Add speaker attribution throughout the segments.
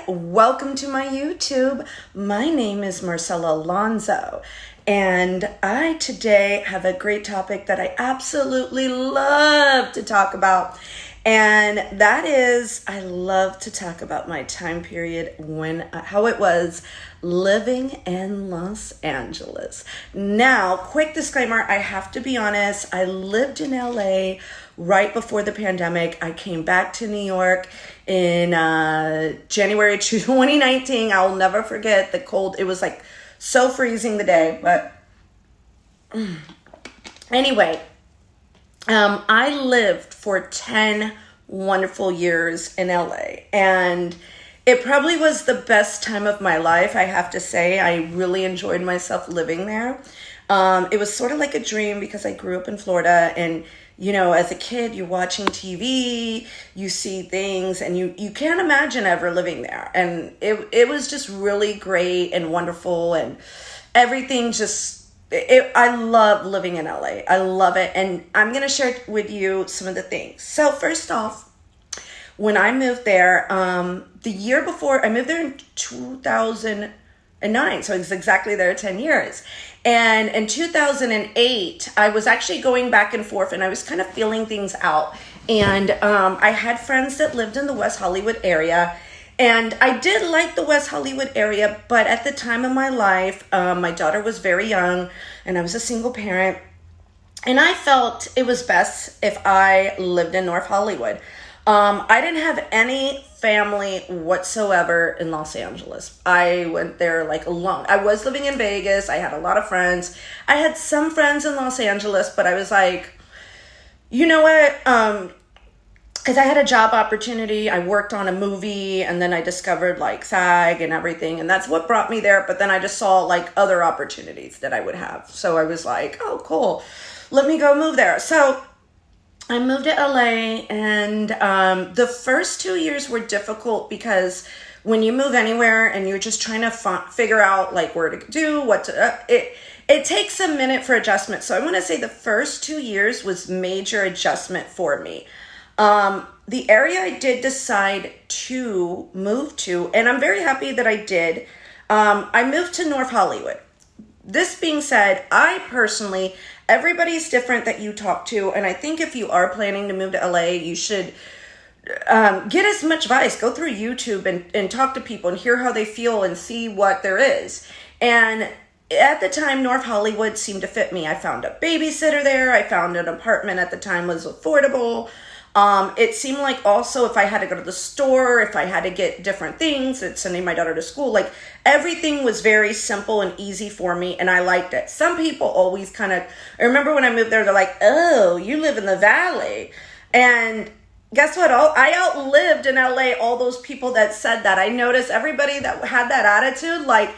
Speaker 1: welcome to my YouTube. My name is Marcela Alonso, and I today have a great topic that I absolutely love to talk about, and that is I love to talk about my time period how it was living in Los Angeles. Now, quick disclaimer, I have to be honest, I lived in LA right before the pandemic. I came back to New York in January 2019. I'll never forget the cold. It was like so freezing the day, but anyway, I lived for 10 wonderful years in LA, and it probably was the best time of my life, I have to say. I really enjoyed myself living there. It was sort of like a dream because I grew up in Florida, and you know, as a kid, you're watching TV, you see things, and you can't imagine ever living there. And it was just really great and wonderful, and everything I love living in LA. I love it. And I'm going to share with you some of the things. So first off, when I moved there, the year before, I moved there in 2009. So it's exactly there 10 years. And in 2008, I was actually going back and forth, and I was kind of feeling things out. And I had friends that lived in the West Hollywood area, and I did like the West Hollywood area, but at the time of my life, my daughter was very young, and I was a single parent, and I felt it was best if I lived in North Hollywood. I didn't have any family whatsoever in Los Angeles. I went there like alone. I was living in Vegas. I had a lot of friends. I had some friends in Los Angeles, but I was like, you know what? Because I had a job opportunity. I worked on a movie, and then I discovered like SAG and everything, and that's what brought me there. But then I just saw like other opportunities that I would have. So I was like, oh, cool. Let me go move there. So I moved to LA, and the first 2 years were difficult because when you move anywhere and you're just trying to figure out like where to do, what to, it takes a minute for adjustment. So I want to say the first 2 years was major adjustment for me. The area I did decide to move to, and I'm very happy that I did, I moved to North Hollywood. This being said, I personally, everybody's different that you talk to, and I think if you are planning to move to LA, you should get as much advice. Go through YouTube and talk to people and hear how they feel and see what there is. And at the time, North Hollywood seemed to fit me. I found a babysitter there. I found an apartment at the time was affordable. It seemed like also if I had to go to the store, if I had to get different things, sending my daughter to school, like everything was very simple and easy for me, and I liked it. Some people always I remember when I moved there, they're like, oh, you live in the valley. And guess what? I outlived in LA all those people that said that. I noticed everybody that had that attitude, like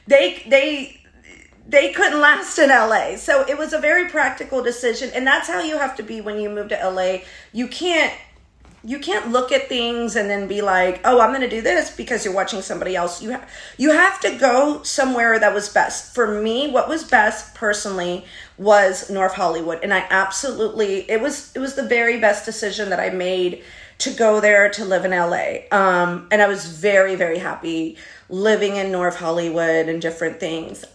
Speaker 1: they couldn't last in LA. So it was a very practical decision. And that's how you have to be when you move to LA. You can't look at things and then be like, oh, I'm going to do this because you're watching somebody else. You have to go somewhere that was best. For me, what was best personally was North Hollywood. And I absolutely, it was the very best decision that I made to go there to live in LA. And I was very, very happy living in North Hollywood and different things.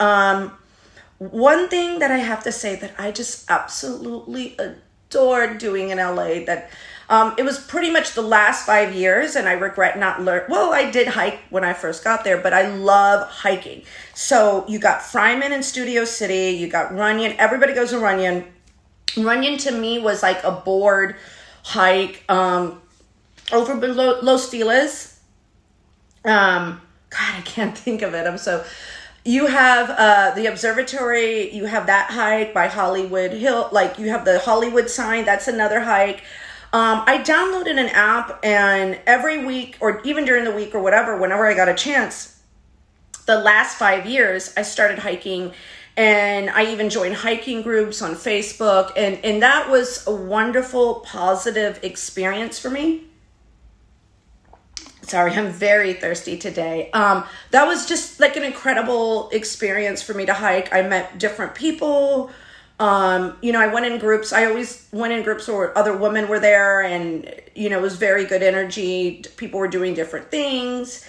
Speaker 1: One thing that I have to say that I just absolutely adored doing in LA, that it was pretty much the last 5 years, and I regret not well, I did hike when I first got there, but I love hiking. So you got Fryman in Studio City, you got Runyon, everybody goes to Runyon. Runyon to me was like a board hike over below Los Feliz. God, I can't think of it. You have the observatory, you have that hike by Hollywood Hill, like you have the Hollywood sign, that's another hike. I downloaded an app, and every week or even during the week or whatever, whenever I got a chance, the last 5 years, I started hiking, and I even joined hiking groups on Facebook, and that was a wonderful, positive experience for me. Sorry, I'm very thirsty today. That was just like an incredible experience for me to hike. I met different people. I went in groups. I always went in groups where other women were there, and, it was very good energy. People were doing different things.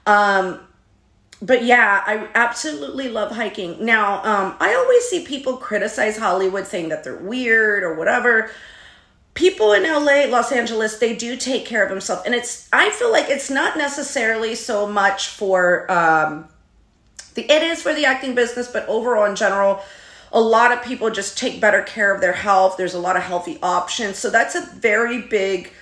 Speaker 1: But yeah, I absolutely love hiking. Now, I always see people criticize Hollywood saying that they're weird or whatever. People in LA, Los Angeles, they do take care of themselves. And I feel like it's not necessarily so much for, it is for the acting business, but overall in general, a lot of people just take better care of their health. There's a lot of healthy options. So that's a very big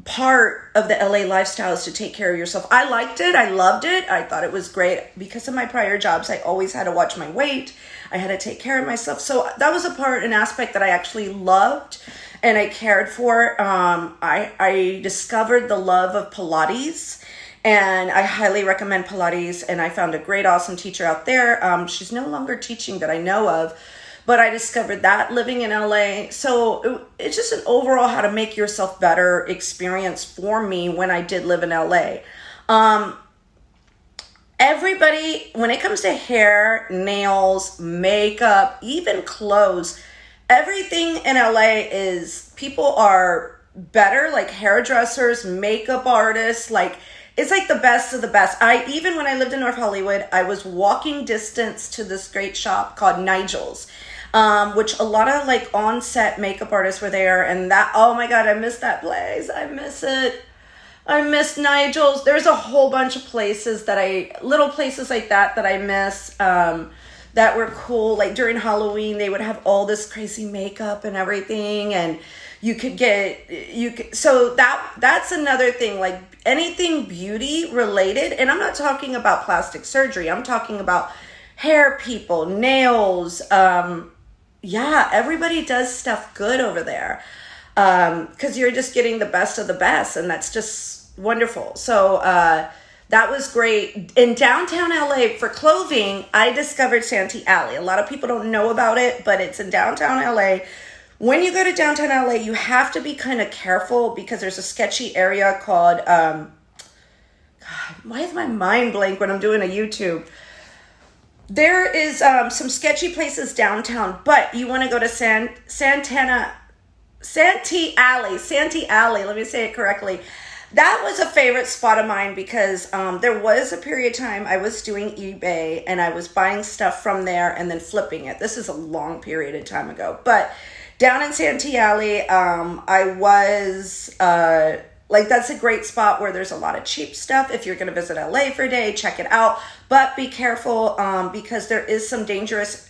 Speaker 1: part of the LA lifestyle, is to take care of yourself. I liked it. I loved it. I thought it was great. Because of my prior jobs, I always had to watch my weight. I had to take care of myself. So that was an aspect that I actually loved and I cared for. I discovered the love of Pilates, and I highly recommend Pilates. And I found a great, awesome teacher out there. She's no longer teaching that I know of, but I discovered that living in LA. So it's just an overall how to make yourself better experience for me when I did live in LA. Everybody, when it comes to hair, nails, makeup, even clothes, everything in LA people are better, like hairdressers, makeup artists, it's like the best of the best. Even when I lived in North Hollywood, I was walking distance to this great shop called Nigel's. Which a lot of on-set makeup artists were there, and oh my God, I miss that place. I miss it. I miss Nigel's. There's a whole bunch of places little places like that I miss, that were cool. Like during Halloween, they would have all this crazy makeup and everything, and so that's another thing, like anything beauty related. And I'm not talking about plastic surgery. I'm talking about hair people, nails, yeah, everybody does stuff good over there, because you're just getting the best of the best, and that's just wonderful. So that was great. In downtown LA, for clothing, I discovered Santee Alley. A lot of people don't know about it, but it's in downtown LA. When you go to downtown LA, you have to be kind of careful, because there's a sketchy area called, God, why is my mind blank when I'm doing a YouTube? There is some sketchy places downtown, but you want to go to Santee Alley, let me say it correctly. That was a favorite spot of mine, because there was a period of time I was doing eBay, and I was buying stuff from there and then flipping it. This is a long period of time ago. But down in Santee Alley, I was... that's a great spot where there's a lot of cheap stuff. If you're going to visit LA for a day, check it out. But be careful, because there is some dangerous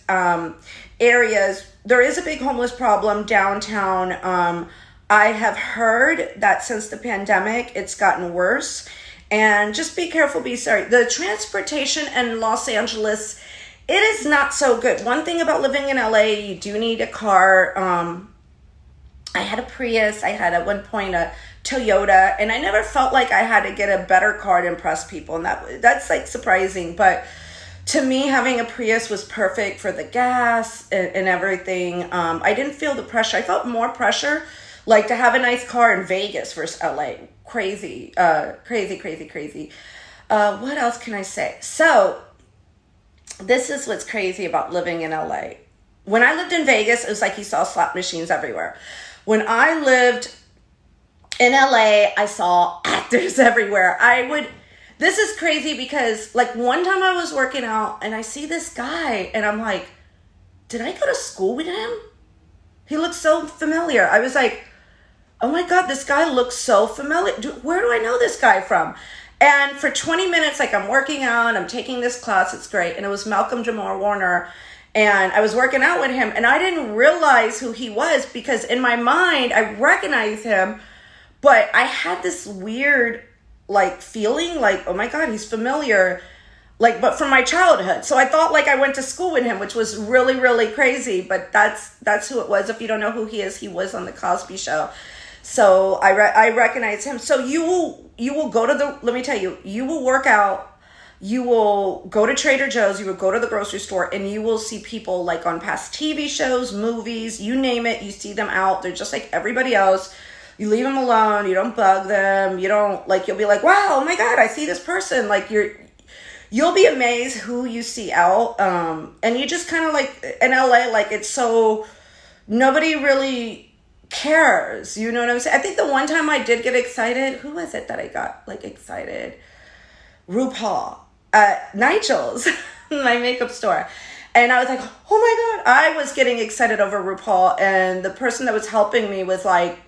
Speaker 1: areas. There is a big homeless problem downtown. I have heard that since the pandemic, it's gotten worse. And just be careful, be sorry. The transportation in Los Angeles, it is not so good. One thing about living in LA, you do need a car. I had a Prius. I had at one point a Toyota, and I never felt like I had to get a better car to impress people, and that's surprising. But to me, having a Prius was perfect for the gas and everything. I didn't feel the pressure. I felt more pressure to have a nice car in Vegas versus LA. Crazy. What else can I say? So this is what's crazy about living in LA. When I lived in Vegas, it was like you saw slot machines everywhere. When I lived in LA, I saw actors everywhere. This is crazy, because one time I was working out and I see this guy and I'm like, did I go to school with him? He looks so familiar. I was like, oh my God, this guy looks so familiar. Where do I know this guy from? And for 20 minutes, I'm working out, I'm taking this class, it's great. And it was Malcolm Jamal Warner. And I was working out with him, and I didn't realize who he was, because in my mind, I recognized him, but I had this weird, feeling oh my God, he's familiar, but from my childhood. So I thought I went to school with him, which was really, really crazy, but that's who it was. If you don't know who he is, he was on the Cosby Show. So I recognize him. So you will go to let me tell you, you will work out. You will go to Trader Joe's, you will go to the grocery store, and you will see people on past TV shows, movies, you name it, you see them out. They're just like everybody else. You leave them alone, you don't bug them, you don't, you'll be like, wow, oh my God, I see this person. You'll be amazed who you see out. And you just kind of in LA, it's so, nobody really cares. You know what I'm saying? I think the one time I did get excited, who was it that I got excited? RuPaul at Nigel's, my makeup store. And I was like, oh my God, I was getting excited over RuPaul. And the person that was helping me was like,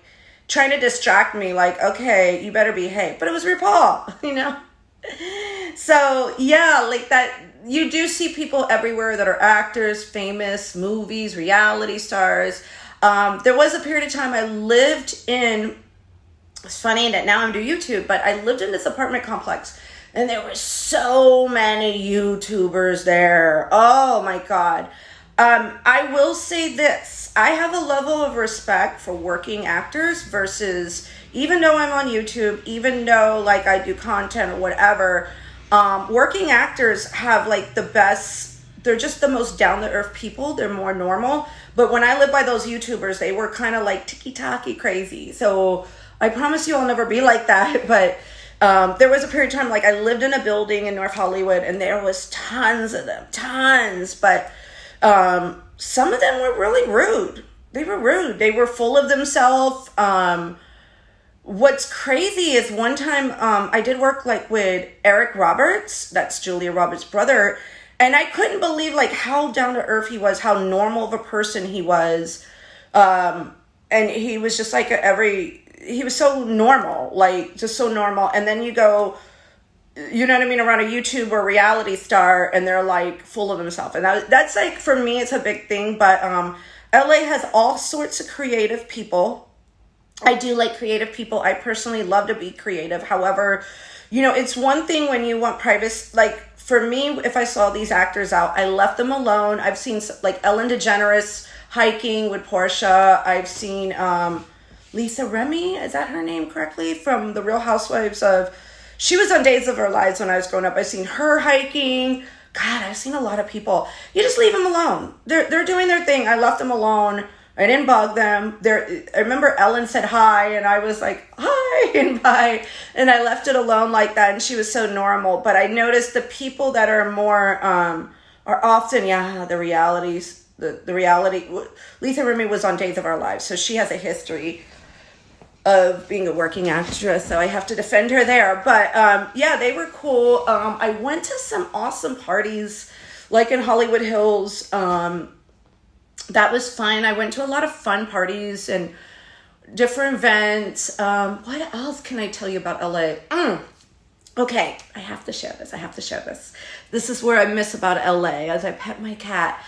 Speaker 1: trying to distract me, like, okay, you better behave. But it was RuPaul, you know? So, yeah, like that, you do see people everywhere that are actors, famous, movies, reality stars. There was a period of time I lived in, it's funny that now I'm doing YouTube, but I lived in this apartment complex. And there were so many YouTubers there. Oh my God. I will say this. I have a level of respect for working actors versus, even though I'm on YouTube, even though like I do content or whatever, working actors have like the best, they're just the most down to earth people. They're more normal. But when I lived by those YouTubers, they were kind of like tiki-taki crazy. So I promise you I'll never be like that. But there was a period of time, like I lived in a building in North Hollywood and there was tons of them, tons. But some of them were really rude. They were rude. They were full of themselves. What's crazy is one time I did work like with Eric Roberts, that's Julia Roberts' brother, and I couldn't believe like how down to earth he was, how normal of a person he was. And he was just like he was so normal, like just so normal. And then you go, you know what I mean, around a YouTube or reality star and they're like full of themselves. And that's like, for me, it's a big thing. But LA has all sorts of creative people. I do like creative people. I personally love to be creative. However, you know, it's one thing when you want privacy. Like for me, if I saw these actors out, I left them alone. I've seen like Ellen DeGeneres hiking with Portia. I've seen Lisa Remy, is that her name correctly? From The Real Housewives of... She was on Days of Our Lives when I was growing up. I've seen her hiking. God, I've seen a lot of people. You just leave them alone. They're doing their thing. I left them alone. I didn't bug them. I remember Ellen said hi, and I was like, hi, and bye. And I left it alone like that, and she was so normal. But I noticed the people that are more, are often, the realities. The reality. Lisa Remy was on Days of Our Lives, so she has a history of being a working actress, so I have to defend her there. But they were cool. I went to some awesome parties, like in Hollywood Hills. That was fun. I went to a lot of fun parties and different events. What else can I tell you about LA? Okay, I have to share this. This is where I miss about LA as I pet my cat.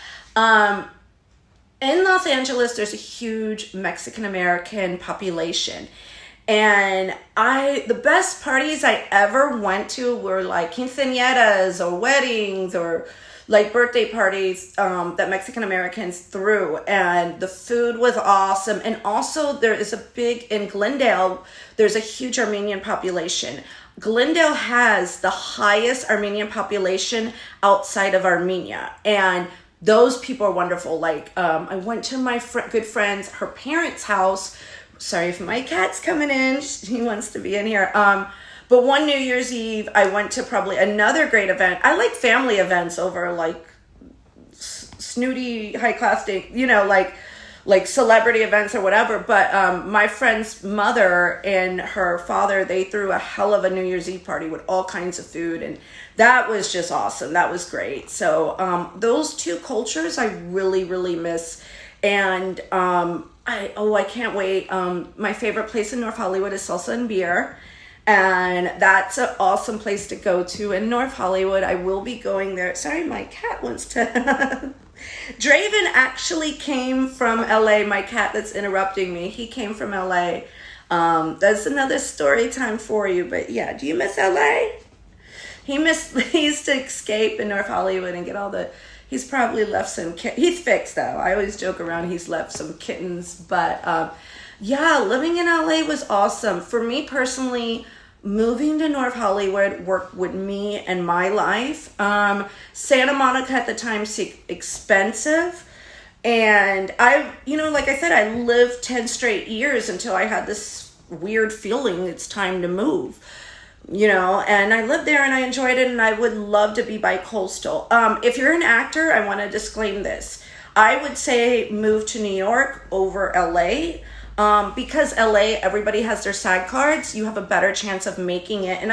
Speaker 1: In Los Angeles, there's a huge Mexican-American population. And the best parties I ever went to were like quinceañeras or weddings or like birthday parties that Mexican-Americans threw. And the food was awesome. And also there is in Glendale, there's a huge Armenian population. Glendale has the highest Armenian population outside of Armenia. And those people are wonderful. Like, I went to my good friend's, her parents' house. Sorry if my cat's coming in. He wants to be in here. But one New Year's Eve, I went to probably another great event. I like family events over like snooty, high-class day, you know, like celebrity events or whatever. But my friend's mother and her father, they threw a hell of a New Year's Eve party with all kinds of food, and that was just awesome. That was great. So those two cultures I really, really miss. And I can't wait. My favorite place in North Hollywood is Salsa and Beer. And that's an awesome place to go to in North Hollywood. I will be going there. Sorry, my cat wants to... Draven actually came from LA, my cat that's interrupting me. He came from LA. That's another story time for you. But yeah, do you miss LA? He used to escape in North Hollywood and get all the... He's probably left some... He's fixed, though. I always joke around he's left some kittens. But living in LA was awesome. For me personally... Moving to North Hollywood worked with me and my life. Santa Monica at the time seemed expensive. And like I said, I lived 10 straight years until I had this weird feeling it's time to move. And I lived there and I enjoyed it, and I would love to be bi-coastal. If you're an actor, I want to disclaim this. I would say move to New York over LA. Because LA, everybody has their SAG cards, you have a better chance of making it. And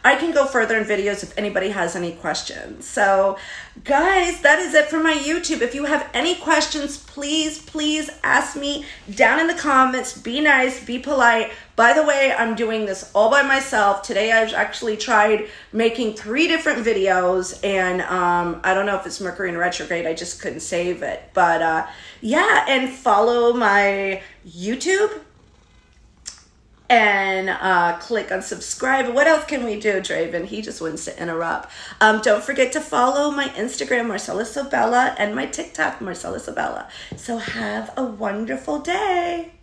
Speaker 1: I can go further in videos if anybody has any questions. So guys, that is it for my YouTube. If you have any questions, please ask me down in the comments. Be nice, be polite. By the way, I'm doing this all by myself. Today I've actually tried making 3 different videos, and I don't know if it's Mercury in retrograde. I just couldn't save it. But yeah, and follow my YouTube and click on subscribe. What else can we do, Draven? He just wants to interrupt. Don't forget to follow my Instagram, Marcela Sabella, and my TikTok, Marcela Sabella. So have a wonderful day.